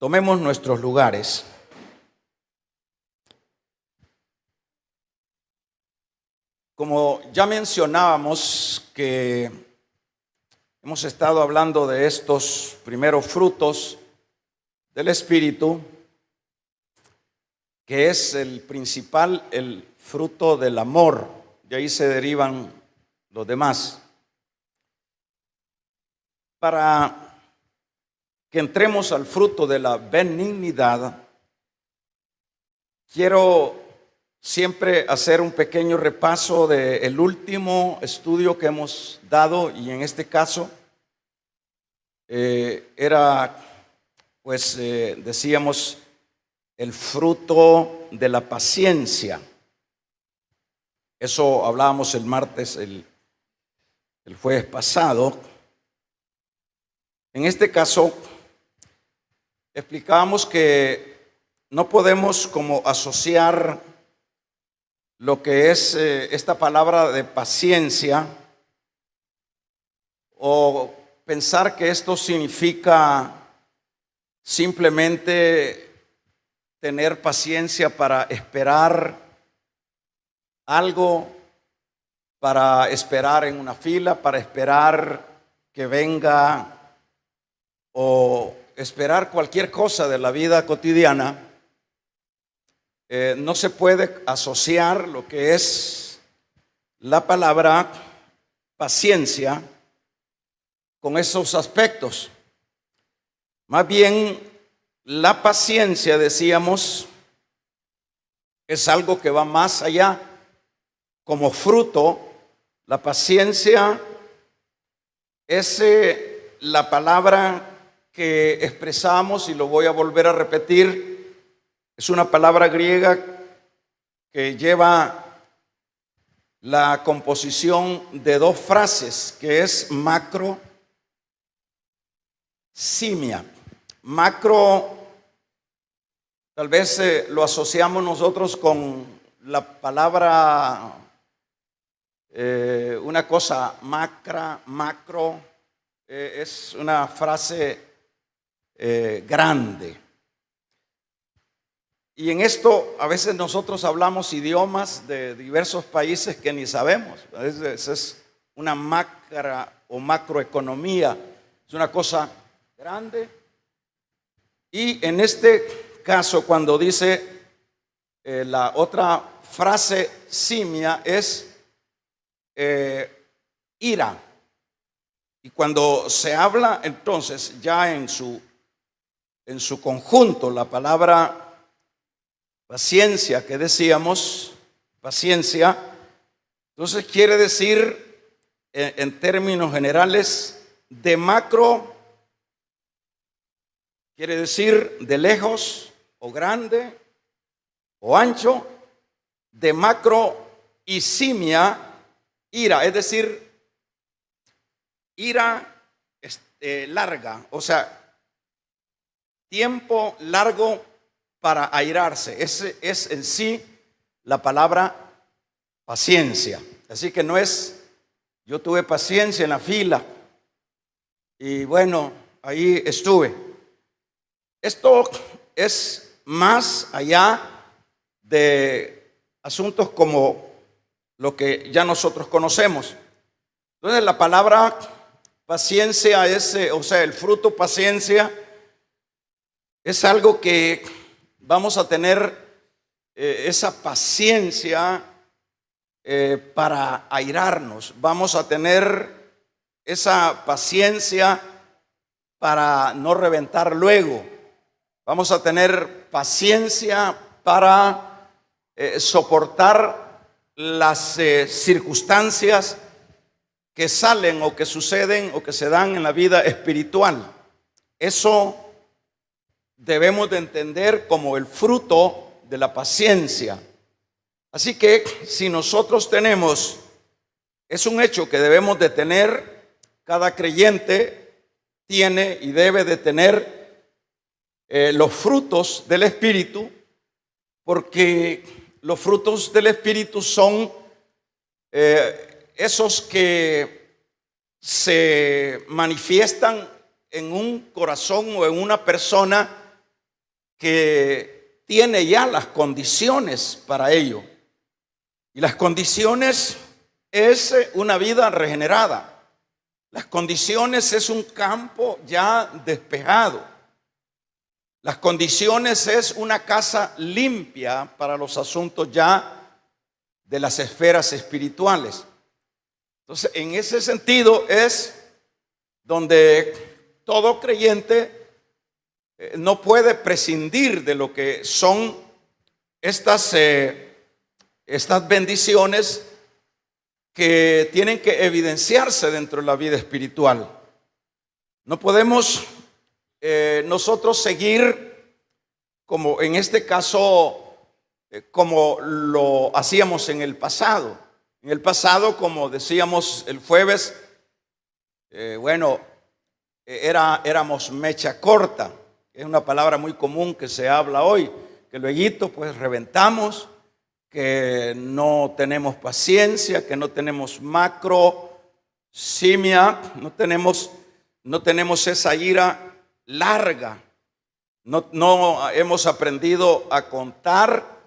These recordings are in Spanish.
Tomemos nuestros lugares. Como ya mencionábamos que hemos estado hablando de estos primeros frutos del Espíritu, que es el principal, el fruto del amor. De ahí se derivan los demás. Para que entremos al fruto de la benignidad, quiero siempre hacer un pequeño repaso del último estudio que hemos dado, y en este caso decíamos el fruto de la paciencia. Eso hablábamos el martes, el jueves pasado. En este caso, explicábamos que no podemos como asociar lo que es esta palabra de paciencia o pensar que esto significa simplemente tener paciencia para esperar algo, para esperar en una fila, para esperar que venga o esperar cualquier cosa de la vida cotidiana. No se puede asociar lo que es la palabra paciencia con esos aspectos. Más bien, la paciencia, decíamos, es algo que va más allá. Como fruto, la paciencia es la palabra que expresamos, y lo voy a volver a repetir. Es una palabra griega que lleva la composición de dos frases, que es macro, simia. Macro, tal vez lo asociamos nosotros con la palabra, una cosa macro, es una frase grande. Y en esto a veces nosotros hablamos idiomas de diversos países que ni sabemos. A veces es una macro o macroeconomía, es una cosa grande. Y en este caso, cuando dice la otra frase simia, es ira. Y cuando se habla entonces ya en su conjunto, la palabra paciencia que decíamos, paciencia, entonces quiere decir en términos generales, de macro, quiere decir de lejos o grande o ancho, de macro, y simia, ira, es decir, ira larga, o sea, tiempo largo para airarse. Ese es en sí la palabra paciencia. Así que no es, yo tuve paciencia en la fila y bueno, ahí estuve. Esto es más allá de asuntos como lo que ya nosotros conocemos. Entonces la palabra paciencia es, el fruto paciencia es algo que vamos a tener esa paciencia para airarnos. Vamos a tener esa paciencia para no reventar luego. Vamos a tener paciencia para soportar las circunstancias que salen o que suceden o que se dan en la vida espiritual. Eso debemos de entender como el fruto de la paciencia. Así que si nosotros tenemos, es un hecho que debemos de tener, cada creyente tiene y debe de tener los frutos del Espíritu, porque los frutos del Espíritu son esos que se manifiestan en un corazón o en una persona que tiene ya las condiciones para ello. Y las condiciones es una vida regenerada. Las condiciones es un campo ya despejado. Las condiciones es una casa limpia para los asuntos ya de las esferas espirituales. Entonces, en ese sentido es donde todo creyente no puede prescindir de lo que son estas bendiciones que tienen que evidenciarse dentro de la vida espiritual. No podemos nosotros seguir como en este caso, como lo hacíamos en el pasado. En el pasado, como decíamos el jueves, éramos mecha corta. Es una palabra muy común que se habla hoy, que luego pues reventamos, que no tenemos paciencia, que no tenemos simia, no tenemos esa ira larga. No hemos aprendido a contar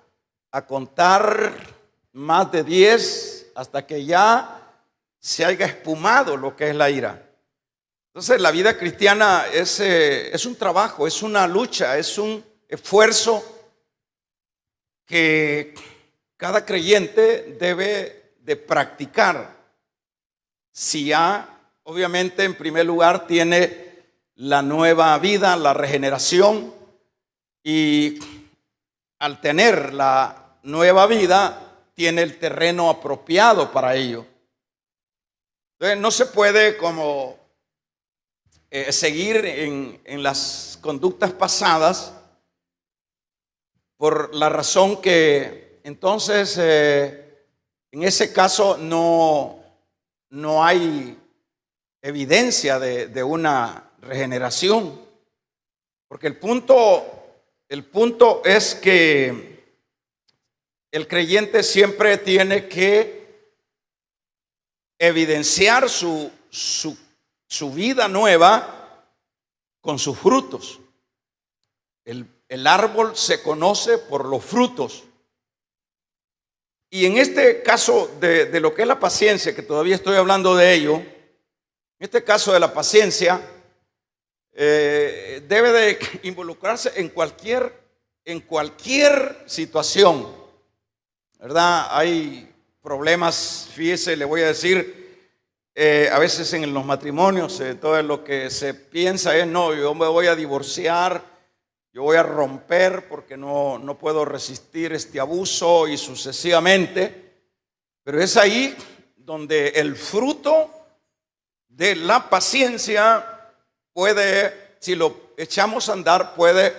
más de 10 hasta que ya se haya espumado lo que es la ira. Entonces la vida cristiana es un trabajo, es una lucha, es un esfuerzo que cada creyente debe de practicar. Si ya, obviamente, en primer lugar tiene la nueva vida, la regeneración, y al tener la nueva vida tiene el terreno apropiado para ello. Entonces no se puede como seguir en las conductas pasadas, por la razón que entonces en ese caso no hay evidencia de una regeneración, porque el punto es que el creyente siempre tiene que evidenciar su vida nueva con sus frutos. El árbol se conoce por los frutos. Y en este caso de lo que es la paciencia, que todavía estoy hablando de ello, en este caso de la paciencia, debe de involucrarse en cualquier situación, ¿verdad? Hay problemas, fíjese, le voy a decir, a veces en los matrimonios, todo lo que se piensa es, no, yo me voy a divorciar, yo voy a romper porque no puedo resistir este abuso y sucesivamente. Pero es ahí donde el fruto de la paciencia puede, si lo echamos a andar, puede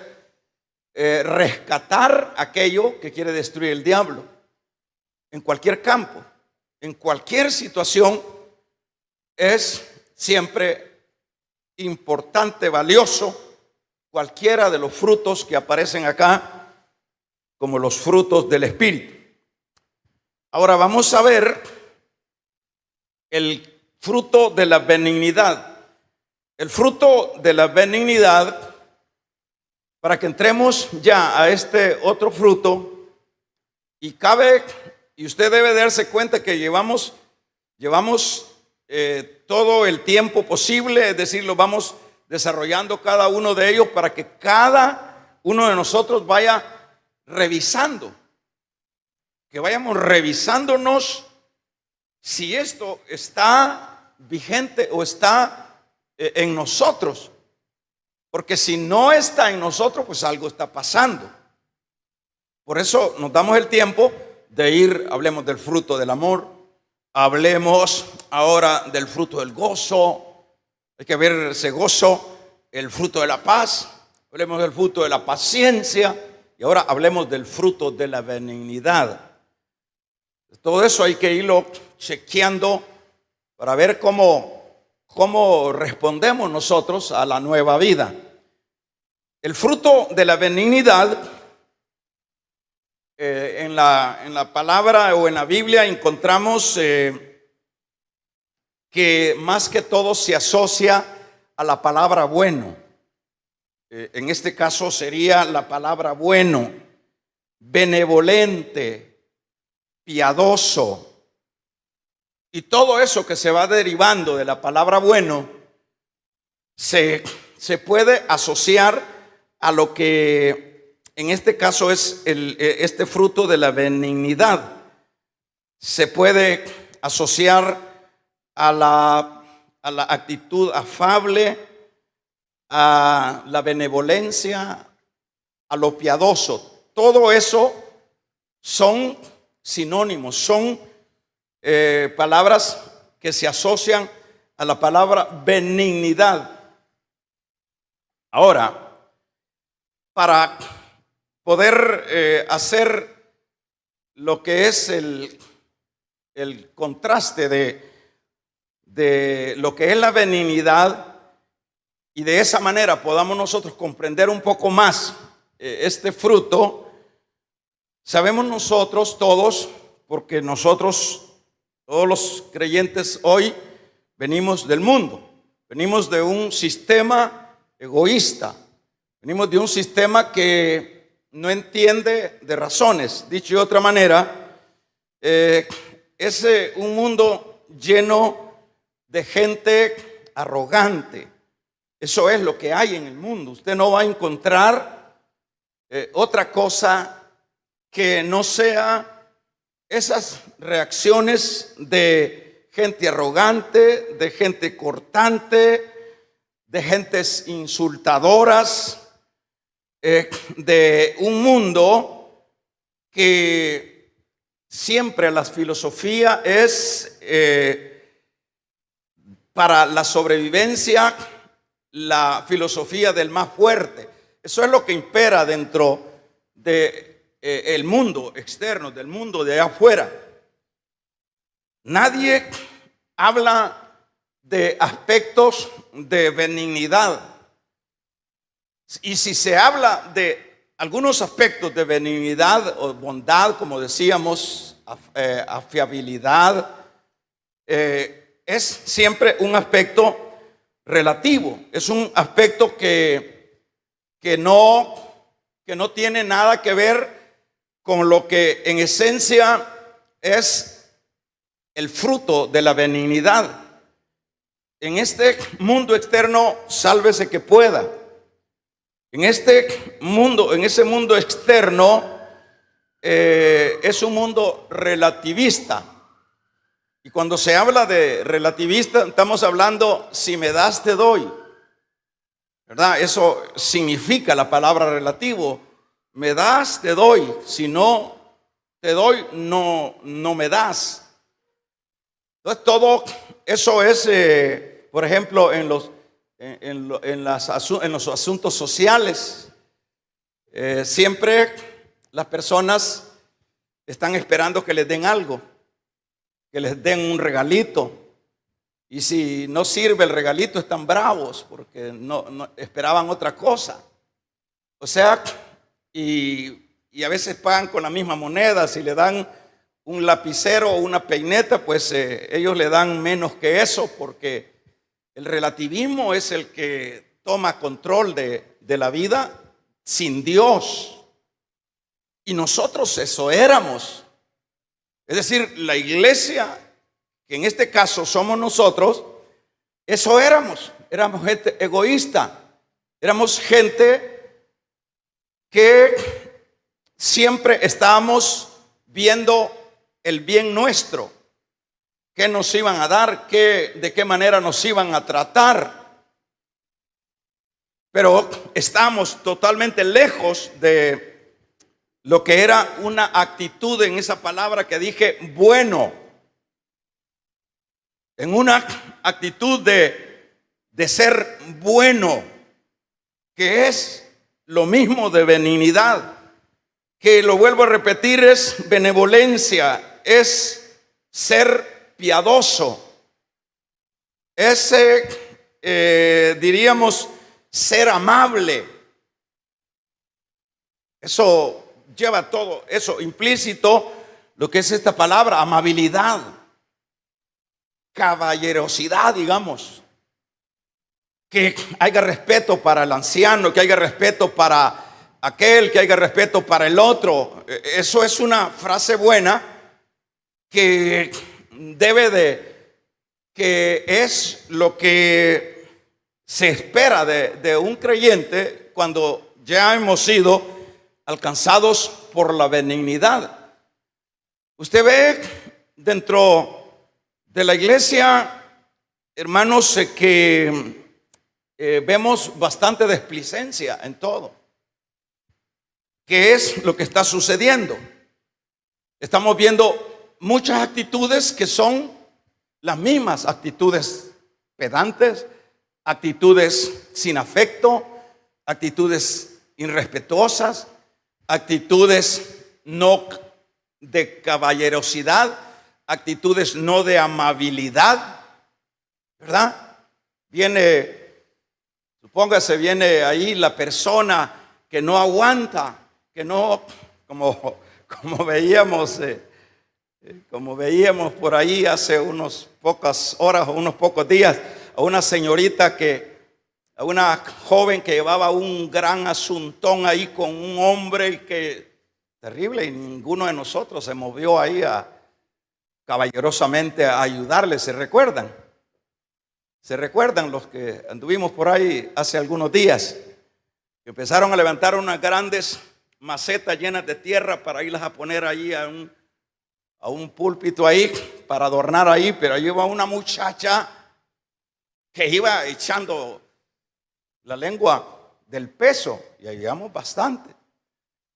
rescatar aquello que quiere destruir el diablo. En cualquier campo, en cualquier situación, es siempre importante, valioso, cualquiera de los frutos que aparecen acá como los frutos del Espíritu. Ahora vamos a ver el fruto de la benignidad. El fruto de la benignidad, para que entremos ya a este otro fruto, y usted debe darse cuenta que llevamos todo el tiempo posible, es decir, lo vamos desarrollando cada uno de ellos para que cada uno de nosotros vaya revisando, que vayamos revisándonos si esto está vigente o está en nosotros, porque si no está en nosotros, pues algo está pasando. Por eso nos damos el tiempo de hablemos del fruto del amor, hablemos ahora del fruto del gozo. Hay que ver ese gozo, el fruto de la paz, hablemos del fruto de la paciencia y ahora hablemos del fruto de la benignidad. Todo eso hay que irlo chequeando para ver cómo respondemos nosotros a la nueva vida. El fruto de la benignidad, en la palabra o en la Biblia encontramos que más que todo se asocia a la palabra bueno. En este caso sería la palabra bueno, benevolente, piadoso. Y todo eso que se va derivando de la palabra bueno se puede asociar a lo que en este caso es este fruto de la benignidad. Se puede asociar a la actitud afable, a la benevolencia, a lo piadoso. Todo eso son sinónimos, son palabras que se asocian a la palabra benignidad. Ahora, para poder hacer lo que es el contraste de lo que es la benignidad, y de esa manera podamos nosotros comprender un poco más este fruto, sabemos nosotros todos, porque nosotros, todos los creyentes hoy, venimos del mundo, venimos de un sistema egoísta, venimos de un sistema que no entiende de razones. Dicho de otra manera, es un mundo lleno de gente arrogante. Eso es lo que hay en el mundo. Usted no va a encontrar otra cosa que no sea esas reacciones de gente arrogante, de gente cortante, de gentes insultadoras, de un mundo que siempre la filosofía es para la sobrevivencia, la filosofía del más fuerte. Eso es lo que impera dentro del mundo externo, del mundo de allá afuera. Nadie habla de aspectos de benignidad. Y si se habla de algunos aspectos de benignidad o bondad, como decíamos, afiabilidad, es siempre un aspecto relativo. Es un aspecto que no tiene nada que ver con lo que en esencia es el fruto de la benignidad. En este mundo externo, sálvese que pueda. En ese mundo externo, es un mundo relativista. Y cuando se habla de relativista, estamos hablando, si me das, te doy. ¿Verdad? Eso significa la palabra relativo. Me das, te doy. Si no te doy, no me das. Entonces todo eso es, por ejemplo, en los asuntos sociales. Siempre las personas están esperando que les den algo, que les den un regalito. Y si no sirve el regalito, están bravos porque no esperaban otra cosa. O sea, y a veces pagan con la misma moneda. Si le dan un lapicero o una peineta, pues ellos le dan menos que eso, porque el relativismo es el que toma control de la vida sin Dios. Y nosotros eso éramos. Es decir, la iglesia, que en este caso somos nosotros, eso éramos. Éramos gente egoísta. Éramos gente que siempre estábamos viendo el bien nuestro. ¿Qué nos iban a dar? ¿De qué manera nos iban a tratar? Pero estamos totalmente lejos de lo que era una actitud en esa palabra que dije, bueno. En una actitud de ser bueno, que es lo mismo de benignidad, que lo vuelvo a repetir, es benevolencia, es ser piadoso, es, diríamos, ser amable. Eso lleva todo eso implícito, lo que es esta palabra, amabilidad, caballerosidad, digamos, que haya respeto para el anciano, que haya respeto para aquel, que haya respeto para el otro. Eso es una frase buena que que es lo que se espera de un creyente cuando ya hemos sido alcanzados por la benignidad. Usted ve dentro de la iglesia, hermanos, que vemos bastante desplicencia en todo. ¿Qué es lo que está sucediendo? Estamos viendo muchas actitudes que son las mismas actitudes pedantes, actitudes sin afecto, actitudes irrespetuosas, actitudes no de caballerosidad, actitudes no de amabilidad, ¿verdad? Supóngase, viene ahí la persona que no aguanta, que no, como veíamos por ahí hace unas pocas horas o unos pocos días, a una señorita a una joven que llevaba un gran asuntón ahí con un hombre y que terrible, y ninguno de nosotros se movió ahí caballerosamente a ayudarle. ¿Se recuerdan? ¿Se recuerdan los que anduvimos por ahí hace algunos días? Que empezaron a levantar unas grandes macetas llenas de tierra para irlas a poner ahí a un púlpito ahí, para adornar ahí, pero ahí iba una muchacha que iba echando la lengua del peso, y ahí llevamos bastante.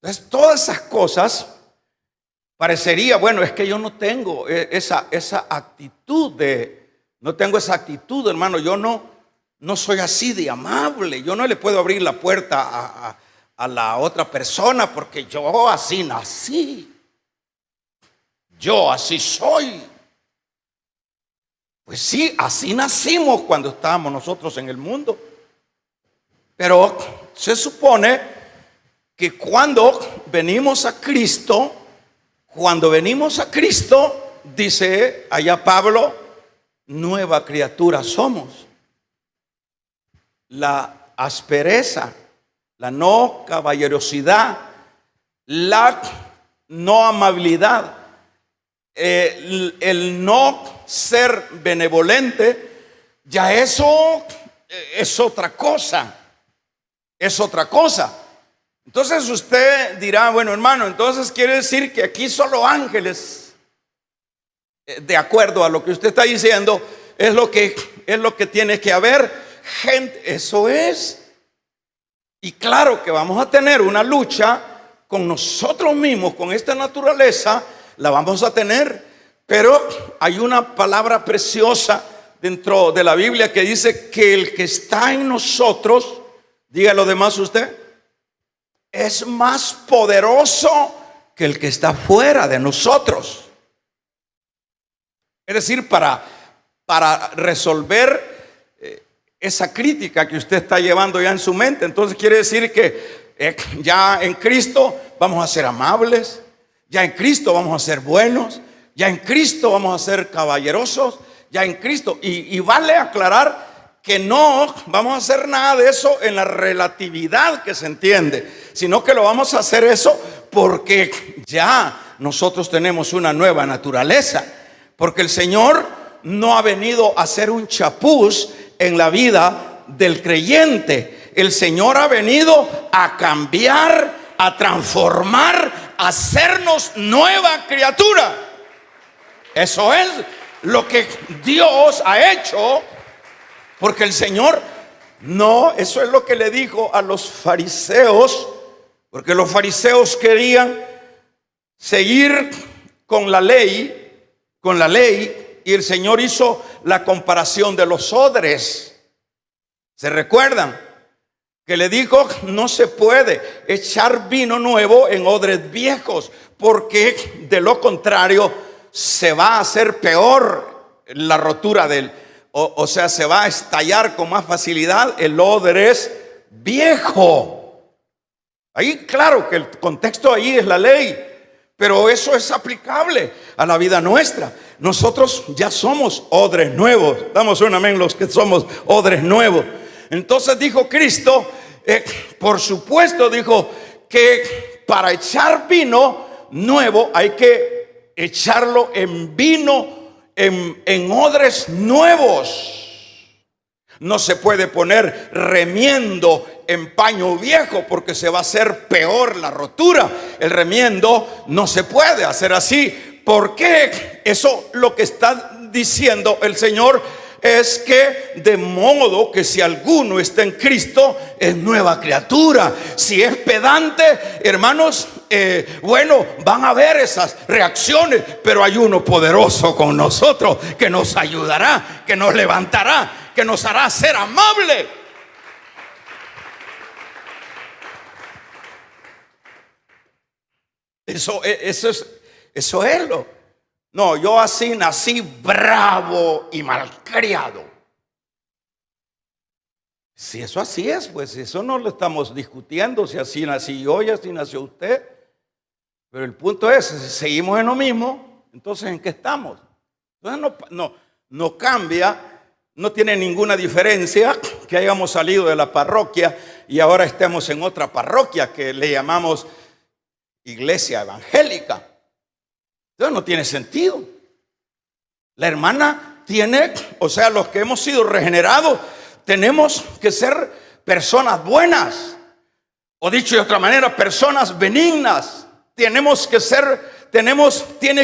Entonces, todas esas cosas parecería, bueno, es que yo no tengo esa actitud hermano. Yo no soy así de amable. Yo no le puedo abrir la puerta a la otra persona porque yo así nací. Yo así soy. Pues sí, así nacimos cuando estábamos nosotros en el mundo. Pero se supone que cuando venimos a Cristo, dice allá Pablo, nueva criatura somos. La aspereza, la no caballerosidad, la no amabilidad, el no ser benevolente, ya eso es otra cosa. Es otra cosa. Entonces usted dirá, bueno, hermano, entonces quiere decir que aquí solo ángeles, de acuerdo a lo que usted está diciendo, es lo que tiene que haber gente. Eso es. Y claro que vamos a tener una lucha con nosotros mismos, con esta naturaleza, la vamos a tener. Pero hay una palabra preciosa dentro de la Biblia que dice que el que está en nosotros, diga lo demás usted, es más poderoso que el que está fuera de nosotros. Es decir, para resolver esa crítica que usted está llevando ya en su mente, entonces quiere decir que ya en Cristo vamos a ser amables, ya en Cristo vamos a ser buenos, ya en Cristo vamos a ser caballerosos, ya en Cristo. Y vale aclarar que no vamos a hacer nada de eso en la relatividad que se entiende, sino que lo vamos a hacer eso porque ya nosotros tenemos una nueva naturaleza, porque el Señor no ha venido a hacer un chapuz en la vida del creyente. El Señor ha venido a cambiar, a transformar, a hacernos nueva criatura. Eso es lo que Dios ha hecho. Porque el Señor, no, eso es lo que le dijo a los fariseos, porque los fariseos querían seguir con la ley, y el Señor hizo la comparación de los odres. ¿Se recuerdan? Que le dijo, no se puede echar vino nuevo en odres viejos, porque de lo contrario se va a hacer peor la rotura o sea, se va a estallar con más facilidad el odre viejo. Ahí, claro que el contexto ahí es la ley, pero eso es aplicable a la vida nuestra. Nosotros ya somos odres nuevos. Damos un amén los que somos odres nuevos. Entonces dijo Cristo, por supuesto, dijo que para echar vino nuevo hay que echarlo en vino, en odres nuevos. No se puede poner remiendo en paño viejo porque se va a hacer peor la rotura. El remiendo no se puede hacer así. ¿Por qué? Eso lo que está diciendo el Señor es que de modo que si alguno está en Cristo es nueva criatura. Si es pedante, hermanos, bueno, van a haber esas reacciones, pero hay uno poderoso con nosotros que nos ayudará, que nos levantará, que nos hará ser amable. Eso es lo. No, yo así nací bravo y malcriado. Si eso así es, pues eso no lo estamos discutiendo. Si así nací yo y así nació usted. Pero el punto es, si seguimos en lo mismo, entonces ¿en qué estamos? Entonces no cambia, no tiene ninguna diferencia que hayamos salido de la parroquia y ahora estemos en otra parroquia que le llamamos iglesia evangélica. Entonces no tiene sentido. La hermana tiene, o sea, los que hemos sido regenerados, tenemos que ser personas buenas. O dicho de otra manera, personas benignas. Tiene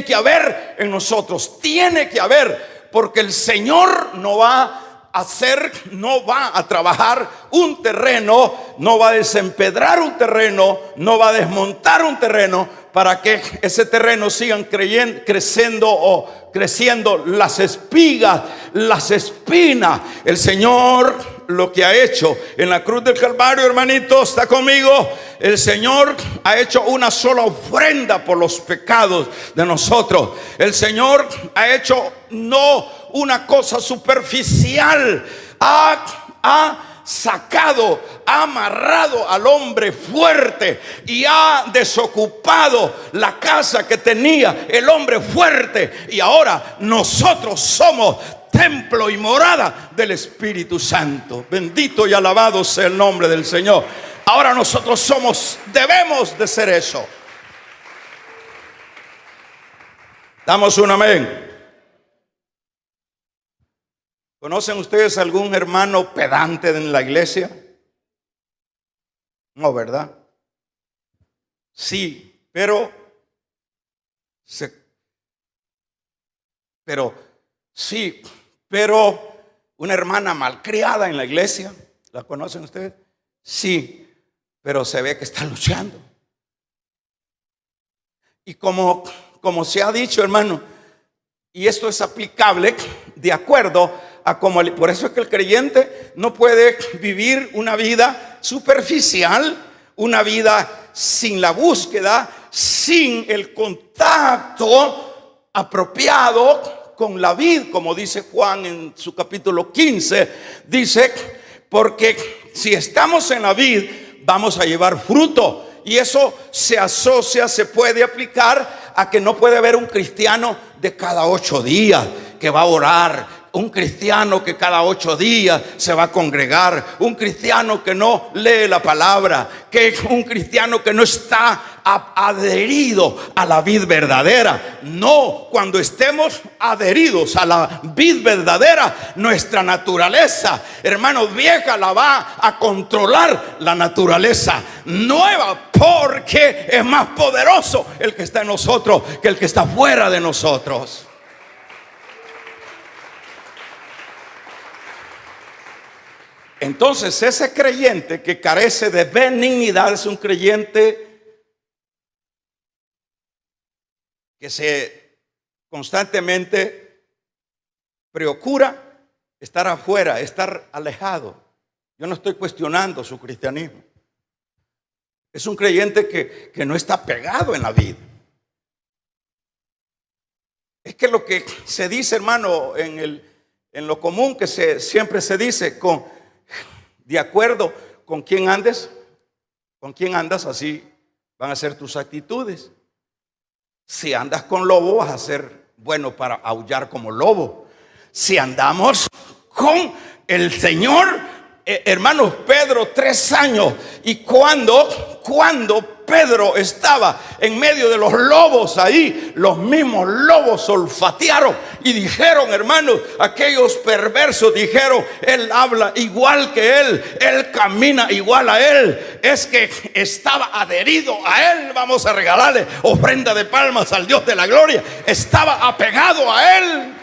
que haber en nosotros, tiene que haber, porque el Señor no va a trabajar un terreno, no va a desempedrar un terreno, no va a desmontar un terreno para que ese terreno sigan creciendo las espigas, las espinas. El Señor lo que ha hecho en la cruz del Calvario, hermanito, está conmigo. El Señor ha hecho una sola ofrenda por los pecados de nosotros. El Señor ha hecho no una cosa superficial, ha sacado, ha amarrado al hombre fuerte y ha desocupado la casa que tenía el hombre fuerte, y ahora nosotros somos templo y morada del Espíritu Santo. Bendito y alabado sea el nombre del Señor. Ahora nosotros debemos de ser eso. Damos un amén. ¿Conocen ustedes algún hermano pedante en la iglesia? No, ¿verdad? Sí, pero una hermana malcriada en la iglesia, ¿la conocen ustedes? Sí, pero se ve que está luchando. Y como se ha dicho, hermano, y esto es aplicable de acuerdo a por eso es que el creyente no puede vivir una vida superficial, una vida sin la búsqueda, sin el contacto apropiado con la vid, como dice Juan en su capítulo 15, dice, porque si estamos en la vid vamos a llevar fruto. Y eso se puede aplicar a que no puede haber un cristiano de cada 8 días que va a orar, un cristiano que cada 8 días se va a congregar, un cristiano que no lee la palabra, un cristiano que no está adherido a la vid verdadera. No, cuando estemos adheridos a la vid verdadera, nuestra naturaleza, hermanos, vieja la va a controlar la naturaleza nueva, porque es más poderoso el que está en nosotros que el que está fuera de nosotros. Entonces, ese creyente que carece de benignidad es un creyente que se constantemente procura estar afuera, estar alejado. Yo no estoy cuestionando su cristianismo. Es un creyente que no está pegado en la vida. Es que lo que se dice, hermano, en lo común que siempre se dice, de acuerdo con quién andes, con quién andas, así van a ser tus actitudes. Si andas con lobo, vas a ser bueno para aullar como lobo. Si andamos con el Señor, hermanos, Pedro 3 años. Y cuando Pedro estaba en medio de los lobos ahí, los mismos lobos olfatearon y dijeron, hermanos, aquellos perversos dijeron: él habla igual que él camina igual a él. Es que estaba adherido a él. Vamos a regalarle ofrenda de palmas al Dios de la gloria. Estaba apegado a él.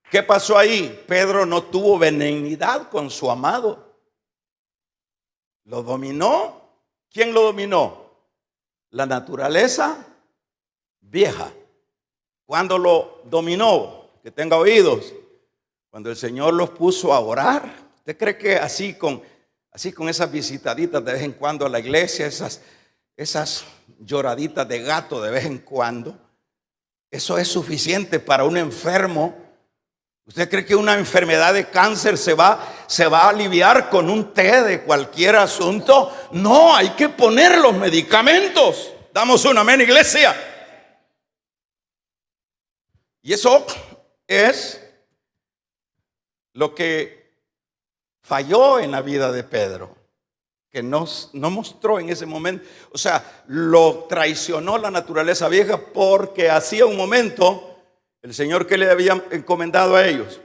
¿Qué pasó ahí? Pedro no tuvo benignidad con su amado. Lo dominó. ¿Quién lo dominó? La naturaleza vieja. ¿Cuándo lo dominó? Que tenga oídos. Cuando el Señor los puso a orar. ¿Usted cree que así con esas visitaditas de vez en cuando a la iglesia, esas lloraditas de gato de vez en cuando, eso es suficiente para un enfermo? ¿Usted cree que una enfermedad de cáncer se va a aliviar con un té de cualquier asunto? No, hay que poner los medicamentos. Damos un amén, iglesia. Y eso es lo que falló en la vida de Pedro, que no mostró en ese momento. O sea, lo traicionó la naturaleza vieja, porque hacía un momento el Señor, ¿qué le había encomendado a ellos?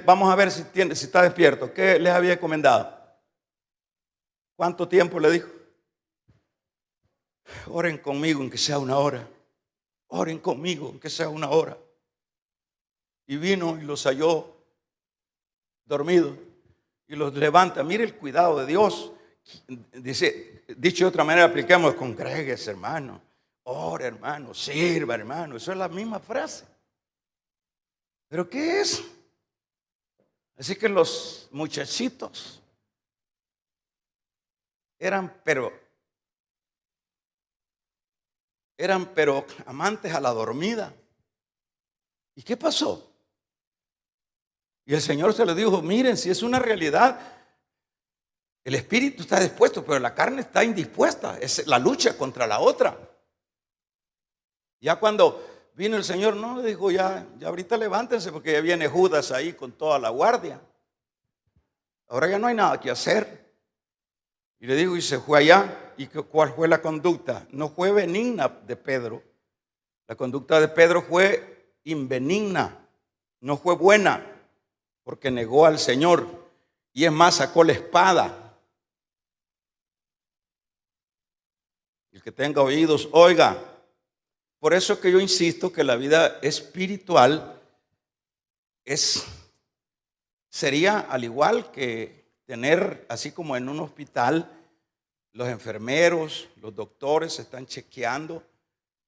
Vamos a ver si está despierto. ¿Qué les había encomendado? ¿Cuánto tiempo le dijo? Oren conmigo aunque sea una hora. Oren conmigo aunque sea una hora. Y vino y los halló dormidos y los levanta. Mire el cuidado de Dios. Dice, dicho de otra manera, apliquemos: congréguese, hermano. Ore, hermano. Sirva, hermano. Eso es la misma frase. ¿Pero qué es? Así que los muchachitos eran pero amantes a la dormida. ¿Y qué pasó? Y el Señor se les dijo: miren, si es una realidad, el espíritu está dispuesto, pero la carne está indispuesta. Es la lucha contra la otra. Ya cuando vino el Señor, no, le dijo: ya ahorita levántense, porque ya viene Judas ahí con toda la guardia. Ahora ya no hay nada que hacer. Y le dijo, y se fue allá. ¿Y cuál fue la conducta? No fue benigna de Pedro. La conducta de Pedro fue inbenigna, no fue buena, porque negó al Señor. Y es más, sacó la espada. El que tenga oídos, oiga. Por eso que yo insisto que la vida espiritual sería al igual que tener, así como en un hospital, los enfermeros, los doctores están chequeando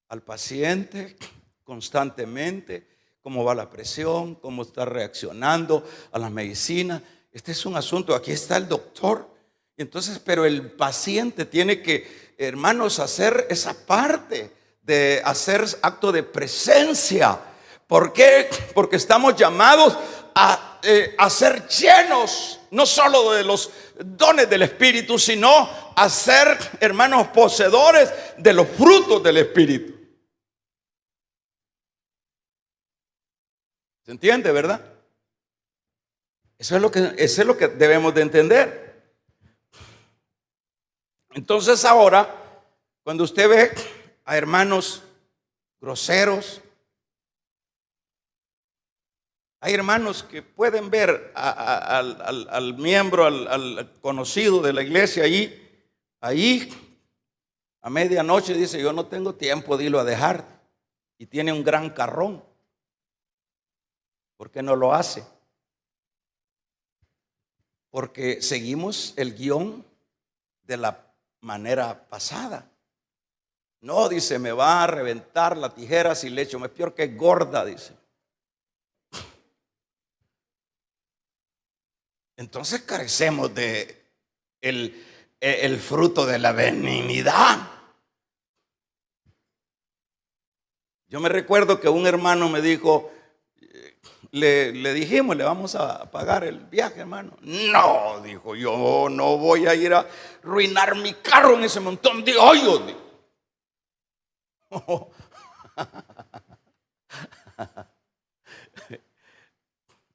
al paciente constantemente, cómo va la presión, cómo está reaccionando a las medicinas. Este es un asunto, aquí está el doctor. Entonces, pero el paciente tiene que, hermanos, hacer esa parte de hacer acto de presencia. ¿Por qué? Porque estamos llamados a ser llenos, no solo de los dones del Espíritu, sino a ser, hermanos, poseedores de los frutos del Espíritu. ¿Se entiende, verdad? Eso es lo que debemos de entender. Entonces ahora, cuando usted ve a hermanos groseros, hay hermanos que pueden ver al miembro, al conocido de la iglesia ahí a medianoche, dice: yo no tengo tiempo de irlo a dejar, y tiene un gran carrón. ¿Por qué no lo hace? Porque seguimos el guión de la manera pasada. No, dice, me va a reventar la tijera si le echo, es peor que gorda, dice. Entonces carecemos de el fruto de la benignidad. Yo me recuerdo que un hermano me dijo, le dijimos, le vamos a pagar el viaje, hermano. No, dijo, yo no voy a ir a arruinar mi carro en ese montón de hoyos.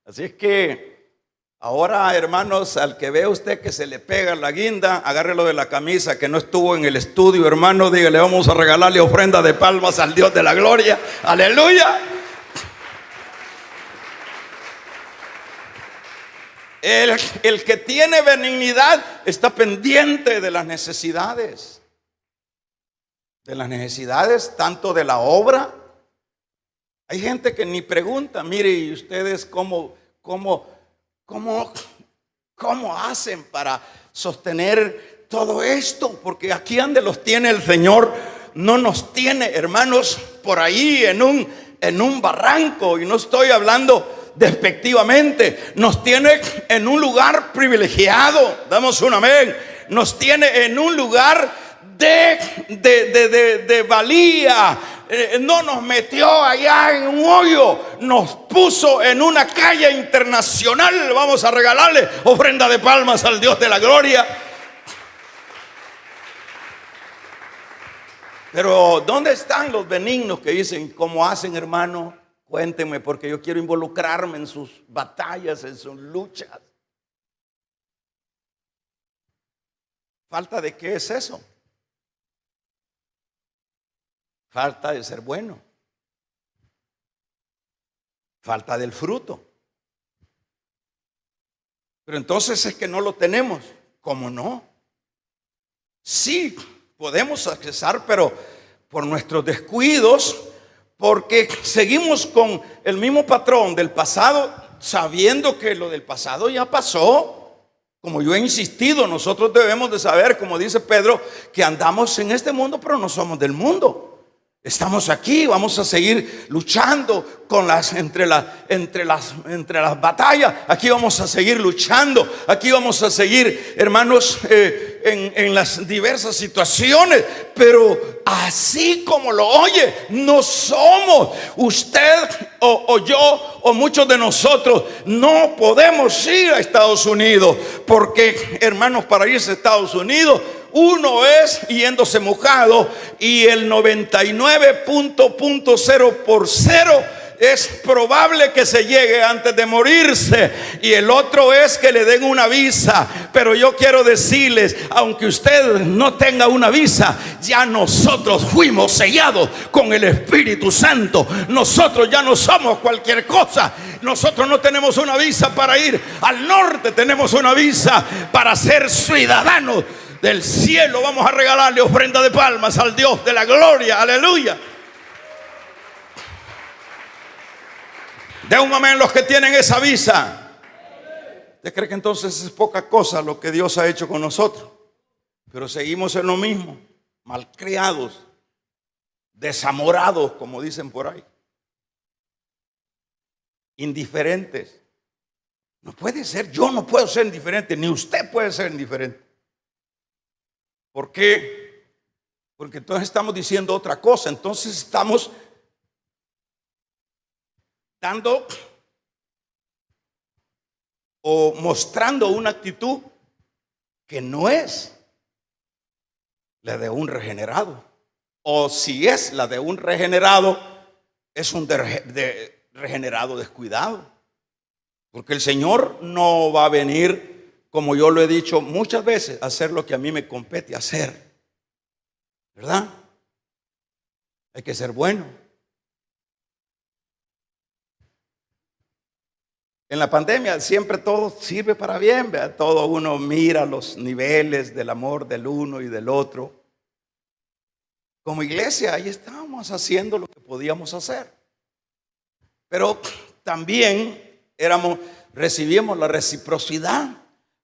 Así es que ahora, hermanos, al que vea usted que se le pega la guinda, agárrelo de la camisa que no estuvo en el estudio, hermano, dígale, vamos a regalarle ofrenda de palmas al Dios de la gloria. Aleluya. El que tiene benignidad está pendiente de las necesidades. De las necesidades tanto de la obra. Hay gente que ni pregunta, mire, ¿y ustedes cómo hacen para sostener todo esto? Porque aquí donde los tiene el Señor, no nos tiene, hermanos, por ahí en un barranco, y no estoy hablando despectivamente, nos tiene en un lugar privilegiado. Damos un amén. Nos tiene en un lugar de valía. No nos metió allá en un hoyo, nos puso en una calle internacional. Vamos a regalarle ofrenda de palmas al Dios de la gloria. Pero ¿dónde están los benignos que dicen, cómo hacen, hermano? Cuéntenme, porque yo quiero involucrarme en sus batallas, en sus luchas. ¿Falta de qué es eso? Falta de ser bueno. Falta del fruto. Pero entonces es que no lo tenemos. ¿Cómo no? Sí, podemos accesar, pero por nuestros descuidos, porque seguimos con el mismo patrón del pasado, sabiendo que lo del pasado ya pasó. Como yo he insistido, nosotros debemos de saber, como dice Pedro, que andamos en este mundo, pero no somos del mundo. Estamos aquí, vamos a seguir luchando entre las batallas. Aquí vamos a seguir luchando. Aquí vamos a seguir, hermanos, en las diversas situaciones. Pero así como lo oye, no somos usted o yo o muchos de nosotros. No podemos ir a Estados Unidos, porque, hermanos, para irse a Estados Unidos, uno es yéndose mojado, y el 99.0% es probable que se llegue antes de morirse, y el otro es que le den una visa. Pero yo quiero decirles, aunque usted no tenga una visa, ya nosotros fuimos sellados con el Espíritu Santo. Nosotros ya no somos cualquier cosa. Nosotros no tenemos una visa para ir al norte, tenemos una visa para ser ciudadanos del cielo. Vamos a regalarle ofrenda de palmas al Dios de la gloria. Aleluya. De un amén los que tienen esa visa. ¿Usted cree que entonces es poca cosa lo que Dios ha hecho con nosotros? Pero seguimos en lo mismo, malcriados, desamorados, como dicen por ahí, indiferentes. No puede ser, yo no puedo ser indiferente, ni usted puede ser indiferente. ¿Por qué? Porque entonces estamos diciendo otra cosa. Entonces estamos dando o mostrando una actitud que no es la de un regenerado. O si es la de un regenerado, es un regenerado descuidado. Porque el Señor no va a venir, como yo lo he dicho muchas veces, a hacer lo que a mí me compete hacer. ¿Verdad? Hay que ser bueno. En la pandemia siempre todo sirve para bien, ¿verdad? Todo uno mira los niveles del amor del uno y del otro. Como iglesia, ahí estábamos haciendo lo que podíamos hacer. Pero también recibíamos la reciprocidad.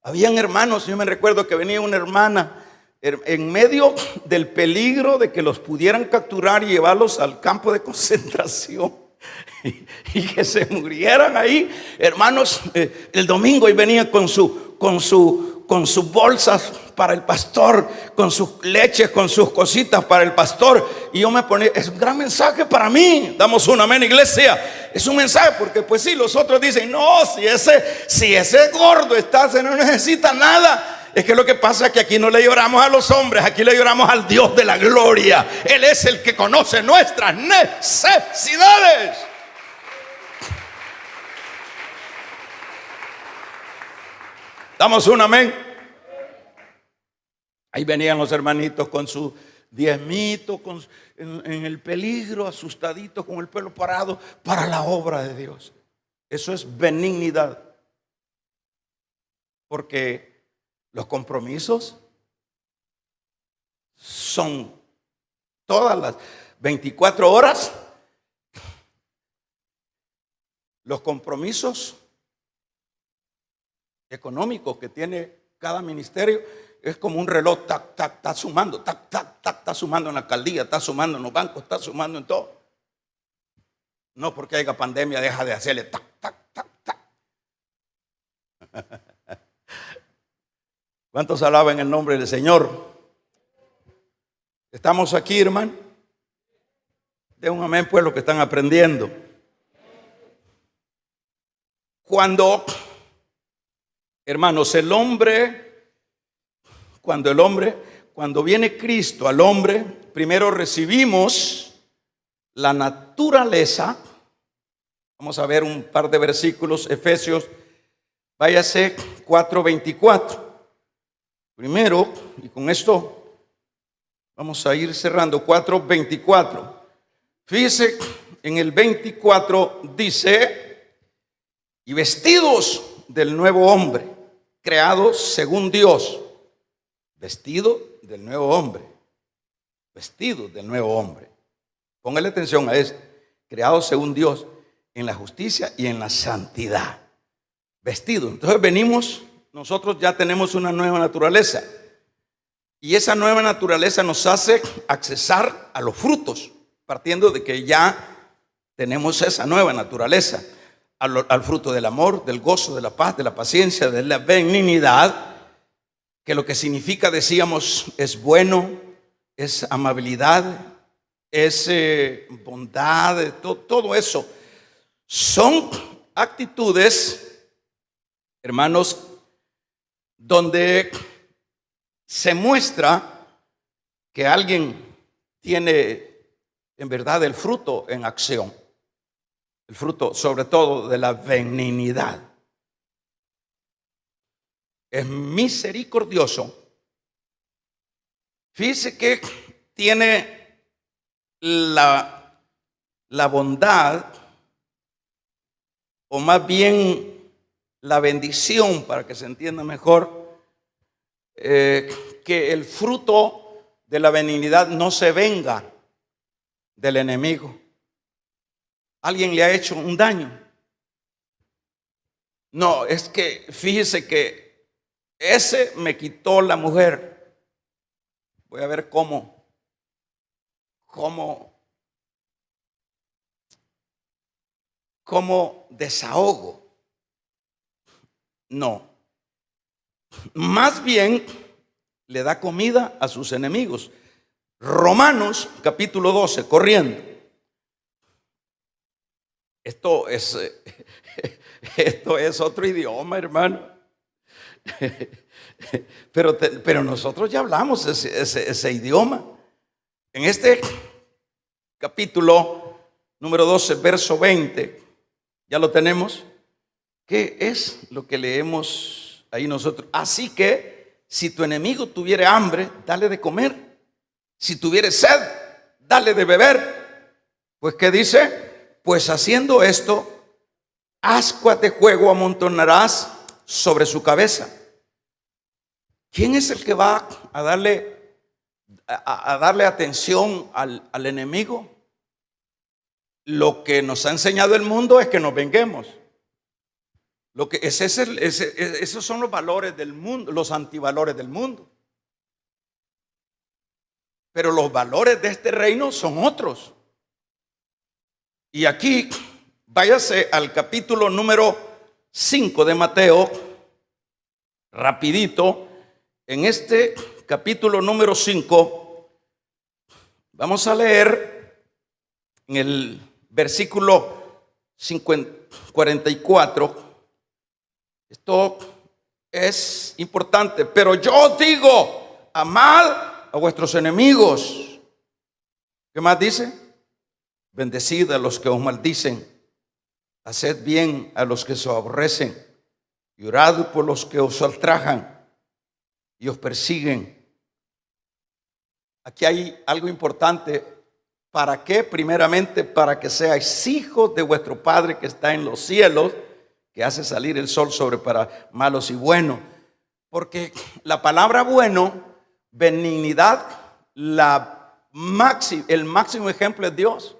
Habían hermanos, yo me recuerdo que venía una hermana en medio del peligro de que los pudieran capturar y llevarlos al campo de concentración y que se murieran ahí, hermanos. El domingo y venía con sus bolsas para el pastor, con sus leches, con sus cositas para el pastor, y yo me ponía, es un gran mensaje para mí. Damos un amén, iglesia. Es un mensaje, porque pues sí, los otros dicen, no, si ese gordo está, se no necesita nada. Es que lo que pasa es que aquí no le lloramos a los hombres, aquí le lloramos al Dios de la gloria. Él es el que conoce nuestras necesidades. ¿Damos un amén? Ahí venían los hermanitos con su diezmito, en el peligro, asustaditos, con el pelo parado, para la obra de Dios. Eso es benignidad. Porque los compromisos son todas las 24 horas. Los compromisos económicos que tiene cada ministerio es como un reloj, tac, tac, está sumando, tac, tac, tac, está sumando en la alcaldía, está sumando en los bancos, está sumando en todo. No porque haya pandemia deja de hacerle tac, tac, tac, tac. ¿Cuántos alaban el nombre del Señor? ¿Estamos aquí, hermano? De un amén, pues, los que están aprendiendo. Cuando, hermanos, cuando viene Cristo al hombre, primero recibimos la naturaleza. Vamos a ver un par de versículos, Efesios, váyase 4:24. Primero, y con esto vamos a ir cerrando, 4:24. Fíjese, en el 24 dice, y vestidos del nuevo hombre, creados según Dios. Vestido del nuevo hombre. Vestido del nuevo hombre. Póngale atención a esto. Creados según Dios en la justicia y en la santidad. Vestido. Entonces venimos, nosotros ya tenemos una nueva naturaleza. Y esa nueva naturaleza nos hace accesar a los frutos, partiendo de que ya tenemos esa nueva naturaleza. Al fruto del amor, del gozo, de la paz, de la paciencia, de la benignidad, que lo que significa, decíamos, es bueno, es amabilidad, es bondad, todo eso. Son actitudes, hermanos, donde se muestra que alguien tiene en verdad el fruto en acción. El fruto sobre todo de la benignidad. Es misericordioso. Fíjese que tiene la bondad, o más bien la bendición, para que se entienda mejor, que el fruto de la benignidad no se venga del enemigo. ¿Alguien le ha hecho un daño? No, es que fíjese que ese me quitó la mujer. Voy a ver cómo desahogo. No. Más bien le da comida a sus enemigos. Romanos capítulo 12, corriendo. Esto es otro idioma, hermano. Pero nosotros ya hablamos ese idioma. En este capítulo número 12, verso 20, ya lo tenemos. ¿Qué es lo que leemos ahí nosotros? Así que si tu enemigo tuviere hambre, dale de comer. Si tuviere sed, dale de beber. Pues ¿qué dice? Pues haciendo esto, ascuas de fuego amontonarás sobre su cabeza. ¿Quién es el que va a darle atención al enemigo? Lo que nos ha enseñado el mundo es que nos venguemos. Esos son los valores del mundo, los antivalores del mundo. Pero los valores de este reino son otros. Y aquí, váyase al capítulo número 5 de Mateo, rapidito. En este capítulo número 5, vamos a leer en el versículo 44. Esto es importante. Pero yo os digo, amad a vuestros enemigos. ¿Qué más dice? Bendecid a los que os maldicen, haced bien a los que os aborrecen, y orad por los que os ultrajan y os persiguen. Aquí hay algo importante. ¿Para qué? Primeramente, para que seáis hijos de vuestro Padre que está en los cielos, que hace salir el sol sobre para malos y buenos. Porque la palabra bueno, benignidad, el máximo ejemplo es Dios.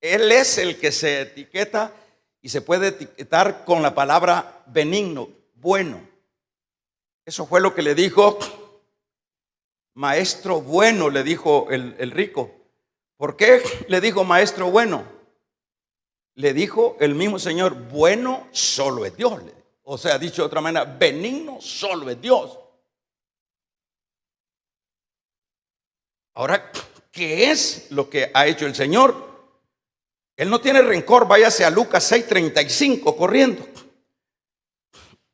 Él es el que se etiqueta y se puede etiquetar con la palabra benigno, bueno. Eso fue lo que le dijo maestro bueno, le dijo el rico. ¿Por qué le dijo maestro bueno? Le dijo el mismo Señor, bueno solo es Dios. O sea, dicho de otra manera, benigno solo es Dios. Ahora, ¿qué es lo que ha hecho el Señor? Él no tiene rencor. Váyase a Lucas 6:35 corriendo.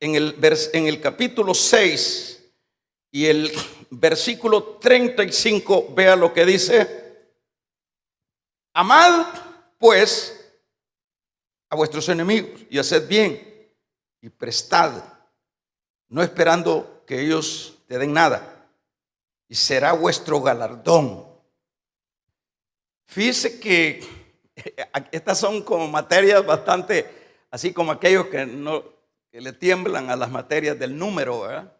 En el capítulo 6 y el versículo 35, vea lo que dice. Amad pues a vuestros enemigos y haced bien y prestad, no esperando que ellos te den nada, y será vuestro galardón. Fíjese que estas son como materias bastante, así como aquellos que le tiemblan a las materias del número, ¿verdad?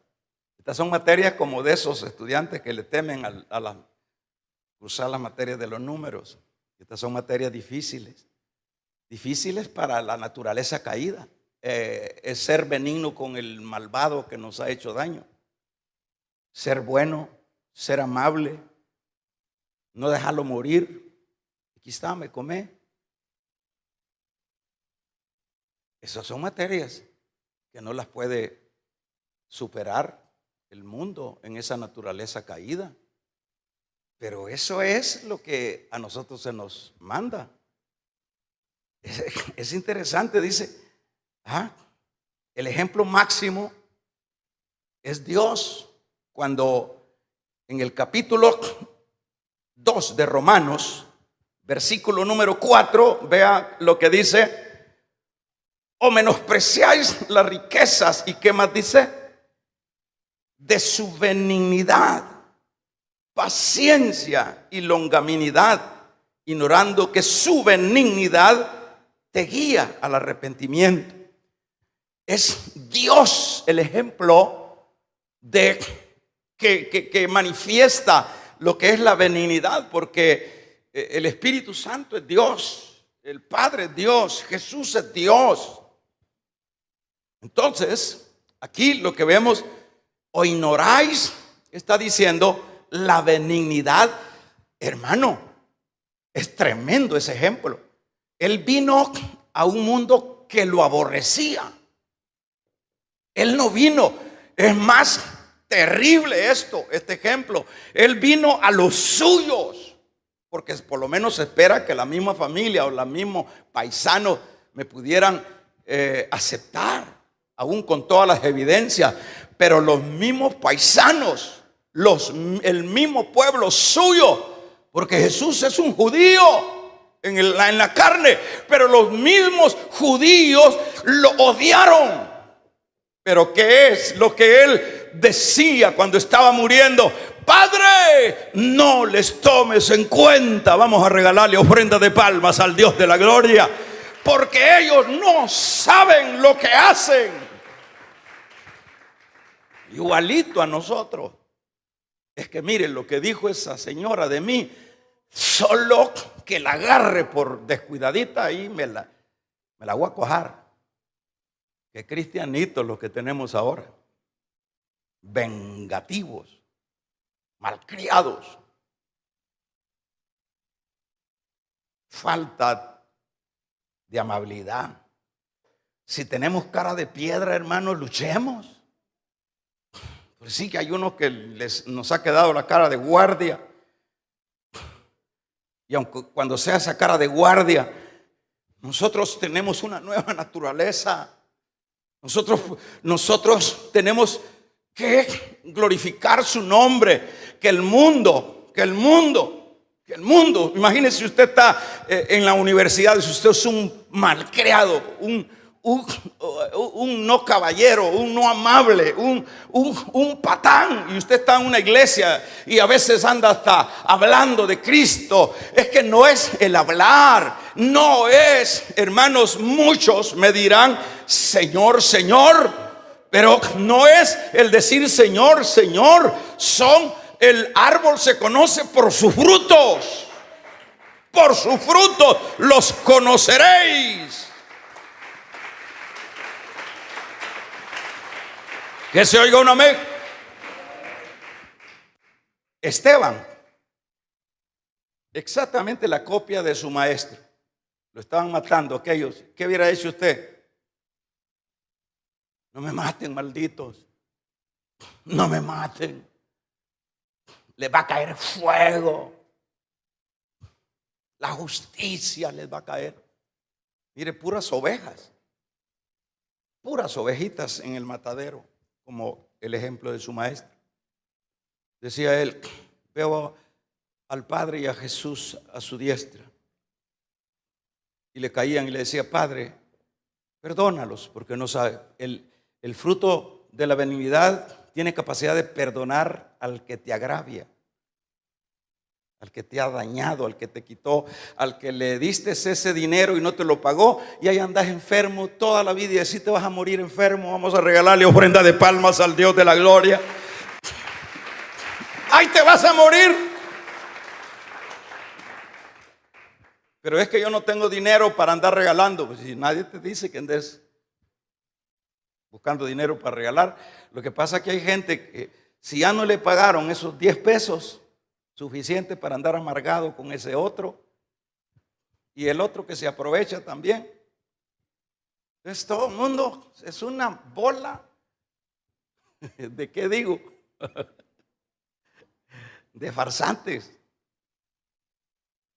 Estas son materias como de esos estudiantes que le temen a usar las materias de los números. Estas son materias difíciles. Difíciles para la naturaleza caída. Es ser benigno con el malvado que nos ha hecho daño. Ser bueno, ser amable, no dejarlo morir. Aquí está, me comé. Esas son materias que no las puede superar el mundo en esa naturaleza caída. Pero eso es lo que a nosotros se nos manda. Es interesante, dice, el ejemplo máximo es Dios. Cuando en el capítulo 2 de Romanos, versículo número 4, vea lo que dice: o menospreciáis las riquezas, ¿y qué más dice? De su benignidad, paciencia y longanimidad, ignorando que su benignidad te guía al arrepentimiento. Es Dios el ejemplo de que manifiesta lo que es la benignidad, porque el Espíritu Santo es Dios, el Padre es Dios, Jesús es Dios. Entonces, aquí lo que vemos, o ignoráis, está diciendo la benignidad. Hermano, es tremendo ese ejemplo. Él vino a un mundo que lo aborrecía. Él no vino, es más terrible este ejemplo. Él vino a los suyos, porque por lo menos se espera que la misma familia o los mismos paisanos me pudieran aceptar, aún con todas las evidencias. Pero los mismos paisanos, el mismo pueblo suyo, porque Jesús es un judío en la carne, pero los mismos judíos lo odiaron. Pero ¿qué es lo que él decía cuando estaba muriendo? Padre, no les tomes en cuenta. Vamos a regalarle ofrenda de palmas al Dios de la gloria, porque ellos no saben lo que hacen. Igualito a nosotros. Es que miren lo que dijo esa señora de mí. Solo que la agarre por descuidadita y me la voy a cojar. Qué cristianitos los que tenemos ahora. Vengativos, malcriados, falta de amabilidad. Si tenemos cara de piedra, hermanos, luchemos. Pues sí que hay unos que nos ha quedado la cara de guardia. Y aunque cuando sea esa cara de guardia, nosotros tenemos una nueva naturaleza. Nosotros tenemos que glorificar su nombre. Que el mundo, imagínese si usted está en la universidad, si usted es un malcriado, un no caballero, un no amable, un patán, y usted está en una iglesia y a veces anda hasta hablando de Cristo. Es que no es el hablar, no es, hermanos, muchos me dirán Señor, Señor, pero no es el decir Señor, Señor. El árbol se conoce por sus frutos. Por sus frutos los conoceréis. Que se oiga un amén. Esteban, exactamente la copia de su maestro. Lo estaban matando aquellos. ¿Qué hubiera hecho usted? No me maten, malditos. No me maten. Les va a caer fuego. La justicia les va a caer. Mire, puras ovejas. Puras ovejitas en el matadero, como el ejemplo de su maestro. Decía él, veo al Padre y a Jesús a su diestra. Y le caían y le decía, Padre, perdónalos, porque no sabe. El fruto de la benignidad tiene capacidad de perdonar al que te agravia, al que te ha dañado, al que te quitó, al que le diste ese dinero y no te lo pagó, y ahí andas enfermo toda la vida y así te vas a morir enfermo. Vamos a regalarle ofrenda de palmas al Dios de la gloria. Ahí te vas a morir. Pero es que yo no tengo dinero para andar regalando. Pues si nadie te dice que andes buscando dinero para regalar. Lo que pasa es que hay gente que si ya no le pagaron esos 10 pesos suficiente para andar amargado con ese otro, y el otro que se aprovecha también. Entonces todo el mundo es una bola ¿de qué digo? De farsantes.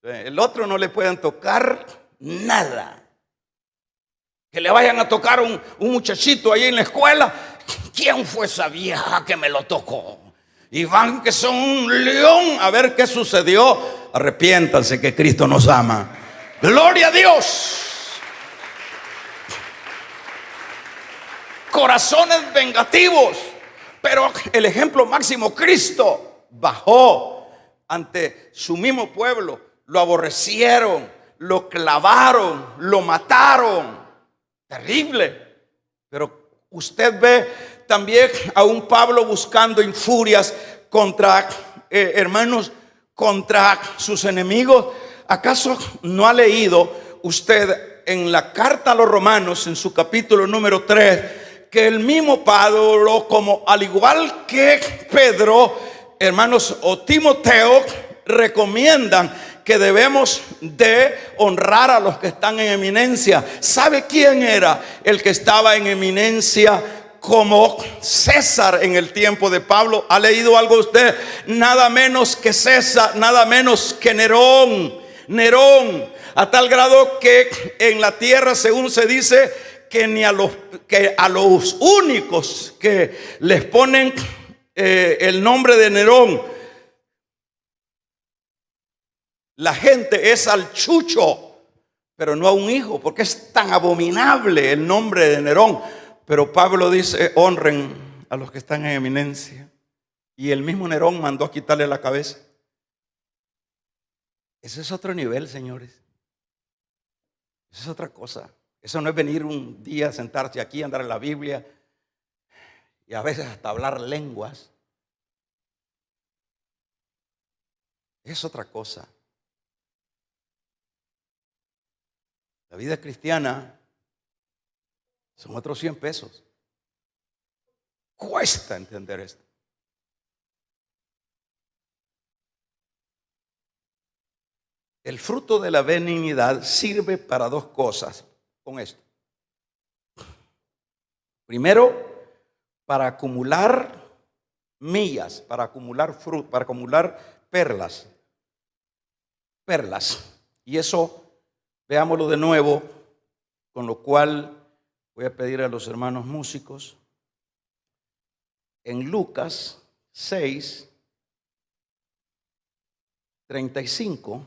El otro no le pueden tocar nada. Que le vayan a tocar un muchachito ahí en la escuela. ¿Quién fue esa vieja que me lo tocó? Y van que son un león. A ver qué sucedió. Arrepiéntanse que Cristo nos ama. Gloria a Dios. Corazones vengativos. Pero el ejemplo máximo, Cristo bajó ante su mismo pueblo. Lo aborrecieron, lo clavaron, lo mataron. Terrible. Pero usted ve también a un Pablo buscando infurias contra hermanos, contra sus enemigos. ¿Acaso no ha leído usted en la carta a los Romanos, en su capítulo número 3, que el mismo Pablo, como al igual que Pedro, hermanos, o Timoteo, recomiendan que debemos de honrar a los que están en eminencia? ¿Sabe quién era el que estaba en eminencia como César en el tiempo de Pablo? ¿Ha leído algo usted? Nada menos que César, nada menos que Nerón. Nerón, a tal grado que en la tierra, según se dice, que a los únicos que les ponen el nombre de Nerón, la gente es al chucho, pero no a un hijo, porque es tan abominable el nombre de Nerón. Pero Pablo dice, honren a los que están en eminencia. Y el mismo Nerón mandó a quitarle la cabeza. Ese es otro nivel, señores. Esa es otra cosa. Eso no es venir un día, sentarse aquí, andar en la Biblia y a veces hasta hablar lenguas. Es otra cosa. La vida cristiana son otros 100 pesos. Cuesta entender esto. El fruto de la benignidad sirve para dos cosas con esto. Primero, para acumular millas, para acumular fruto, para acumular perlas. Y eso, veámoslo de nuevo, con lo cual voy a pedir a los hermanos músicos. En Lucas 6, 35,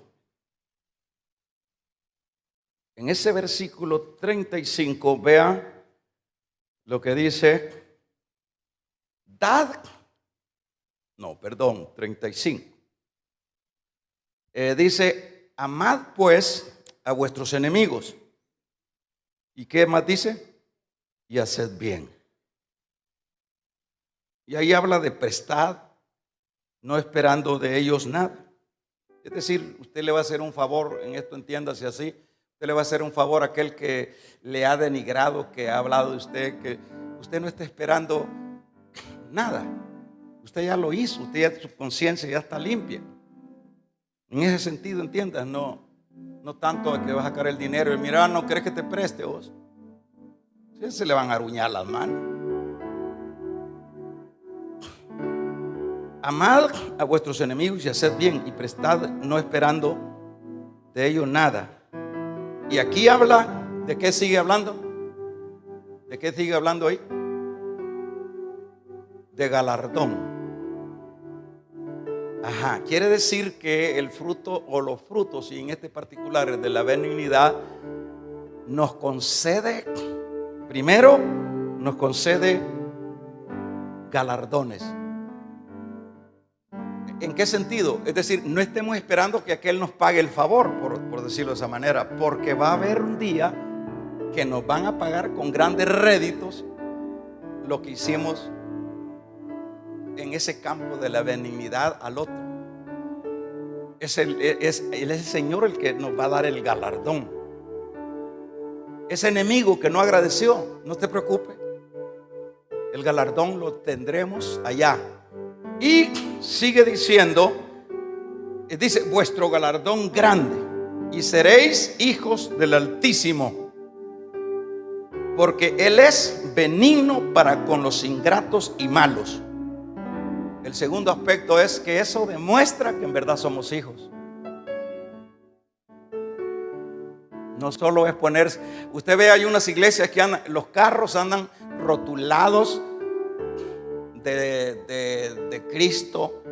En ese versículo 35, vea lo que dice, 35. Dice, amad pues a vuestros enemigos. ¿Y qué más dice? Y haced bien. Y ahí habla de prestad, no esperando de ellos nada. Es decir, usted le va a hacer un favor, en esto entiéndase así, usted le va a hacer un favor a aquel que le ha denigrado, que ha hablado de usted, que usted no está esperando nada. Usted ya lo hizo, usted ya, su conciencia ya está limpia. En ese sentido, entiendas, no tanto a que vas a sacar el dinero y mira, no querés que te preste vos. Se le van a aruñar las manos. Amad a vuestros enemigos y haced bien y prestad, no esperando de ellos nada. Y aquí habla, ¿de qué sigue hablando? ¿De qué sigue hablando ahí? De galardón. Ajá, quiere decir que el fruto o los frutos, y en este particular el de la benignidad, nos concede, primero, nos concede galardones. ¿En qué sentido? Es decir, no estemos esperando que aquel nos pague el favor, por decirlo de esa manera, porque va a haber un día que nos van a pagar con grandes réditos lo que hicimos en ese campo de la benignidad al otro. Él es el Señor el que nos va a dar el galardón. Ese enemigo que no agradeció, no te preocupes, el galardón lo tendremos allá. Y sigue diciendo, dice, vuestro galardón grande, y seréis hijos del Altísimo, porque Él es benigno para con los ingratos y malos. El segundo aspecto es que eso demuestra que en verdad somos hijos. No solo es ponerse, usted ve, hay unas iglesias que andan, los carros andan rotulados de Cristo.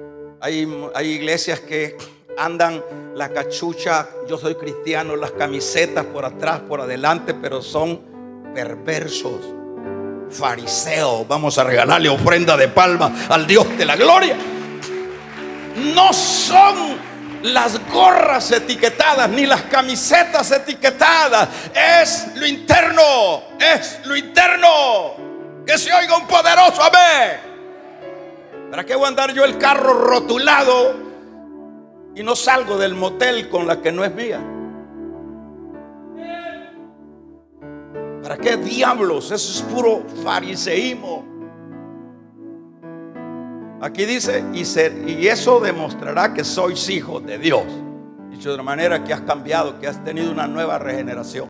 Hay iglesias que andan la cachucha, yo soy cristiano, las camisetas por atrás, por adelante, pero son perversos, fariseos. Vamos a regalarle ofrenda de palma al Dios de la gloria. No son las gorras etiquetadas ni las camisetas etiquetadas, es lo interno, es lo interno. Que se oiga un poderoso amén. ¿Para qué voy a andar yo el carro rotulado y no salgo del motel con la que no es mía? ¿Para qué diablos? Eso es puro fariseísmo. Aquí dice, y eso demostrará que sois hijos de Dios. Dicho de una manera, que has cambiado, que has tenido una nueva regeneración.